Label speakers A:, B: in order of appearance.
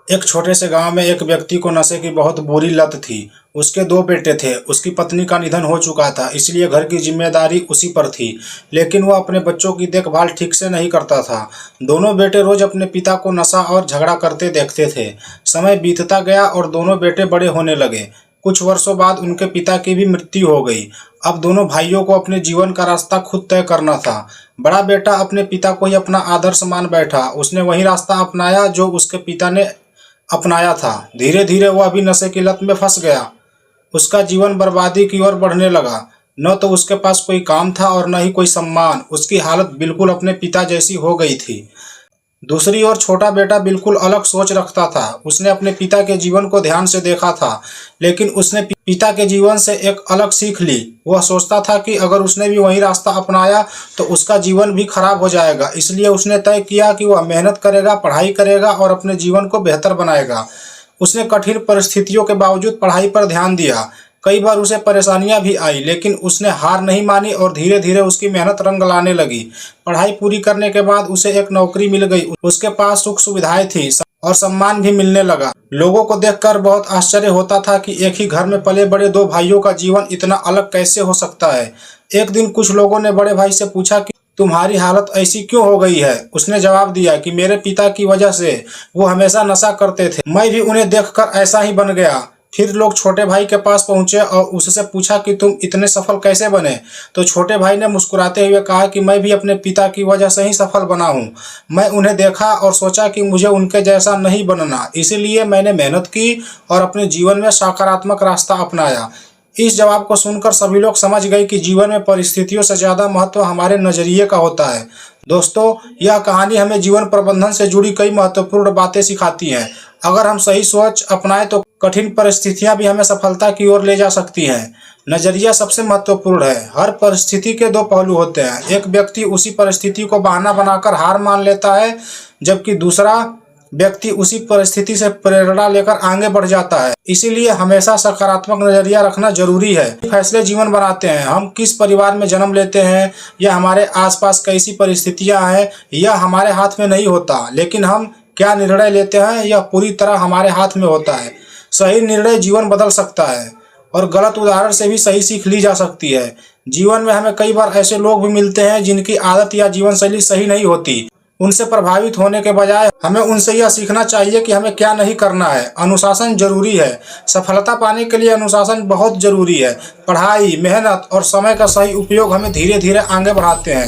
A: एक छोटे से गांव में एक व्यक्ति को नशे की बहुत बुरी लत थी। उसके दो बेटे थे। उसकी पत्नी का निधन हो चुका था, इसलिए घर की जिम्मेदारी उसी पर थी। लेकिन वह अपने बच्चों की देखभाल ठीक से नहीं करता था। दोनों बेटे रोज अपने पिता को नशा और झगड़ा करते देखते थे। समय बीतता गया और दोनों बेटे बड़े होने लगे। कुछ वर्षों बाद उनके पिता की भी मृत्यु हो गई। अब दोनों भाइयों को अपने जीवन का रास्ता खुद तय करना था। बड़ा बेटा अपने पिता को ही अपना आदर्श मान बैठा। उसने वही रास्ता अपनाया जो उसके पिता ने अपनाया था। धीरे धीरे वह भी नशे की लत में फंस गया। उसका जीवन बर्बादी की ओर बढ़ने लगा। न तो उसके पास कोई काम था और न ही कोई सम्मान। उसकी हालत बिल्कुल अपने पिता जैसी हो गई थी। दूसरी ओर छोटा बेटा बिल्कुल अलग सोच रखता था। उसने अपने पिता के जीवन को ध्यान से देखा था, लेकिन उसने पिता के जीवन से एक अलग सीख ली। वह सोचता था कि अगर उसने भी वही रास्ता अपनाया तो उसका जीवन भी खराब हो जाएगा। इसलिए उसने तय किया कि वह मेहनत करेगा, पढ़ाई करेगा और अपने जीवन को बेहतर बनाएगा। उसने कठिन परिस्थितियों के बावजूद पढ़ाई पर ध्यान दिया। कई बार उसे परेशानियां भी आई, लेकिन उसने हार नहीं मानी और धीरे धीरे उसकी मेहनत रंग लाने लगी। पढ़ाई पूरी करने के बाद उसे एक नौकरी मिल गई। उसके पास सुख सुविधाएं थी और सम्मान भी मिलने लगा। लोगों को देखकर बहुत आश्चर्य होता था कि एक ही घर में पले बड़े दो भाइयों का जीवन इतना अलग कैसे हो सकता है। एक दिन कुछ लोगों ने बड़े भाई से पूछा कि तुम्हारी हालत ऐसी क्यों हो गई है। उसने जवाब दिया कि मेरे पिता की वजह से वो हमेशा नशा करते थे, मैं भी उन्हें देखकर ऐसा ही बन गया। फिर लोग छोटे भाई के पास पहुंचे और उससे पूछा कि तुम इतने सफल कैसे बने। तो छोटे भाई ने मुस्कुराते हुए कहा कि मैं भी अपने पिता की वजह से ही सफल बना हूं। मैं उन्हें देखा और सोचा कि मुझे उनके जैसा नहीं बनना, इसीलिए मैंने मेहनत की और अपने जीवन में सकारात्मक रास्ता अपनाया। इस जवाब को सुनकर सभी लोग समझ गए कि जीवन में परिस्थितियों से ज़्यादा महत्व हमारे नज़रिए का होता है। दोस्तों, यह कहानी हमें जीवन प्रबंधन से जुड़ी कई महत्वपूर्ण बातें सिखाती हैं। अगर हम सही सोच अपनाएं तो कठिन परिस्थितियां भी हमें सफलता की ओर ले जा सकती हैं। नज़रिया सबसे महत्वपूर्ण है। हर परिस्थिति के दो पहलू होते हैं। एक व्यक्ति उसी परिस्थिति को बहाना बनाकर हार मान लेता है, जबकि दूसरा व्यक्ति उसी परिस्थिति से प्रेरणा लेकर आगे बढ़ जाता है। इसीलिए हमेशा सकारात्मक नजरिया रखना जरूरी है। फैसले जीवन बनाते हैं। हम किस परिवार में जन्म लेते हैं या हमारे आसपास कैसी परिस्थितियां हैं, यह हमारे हाथ में नहीं होता, लेकिन हम क्या निर्णय लेते हैं यह पूरी तरह हमारे हाथ में होता है। सही निर्णय जीवन बदल सकता है और गलत उदाहरण से भी सही सीख ली जा सकती है। जीवन में हमें कई बार ऐसे लोग भी मिलते हैं जिनकी आदत या जीवन शैली सही नहीं होती। उनसे प्रभावित होने के बजाय हमें उनसे यह सीखना चाहिए कि हमें क्या नहीं करना है। अनुशासन जरूरी है। सफलता पाने के लिए अनुशासन बहुत जरूरी है। पढ़ाई, मेहनत और समय का सही उपयोग हमें धीरे धीरे आगे बढ़ाते हैं।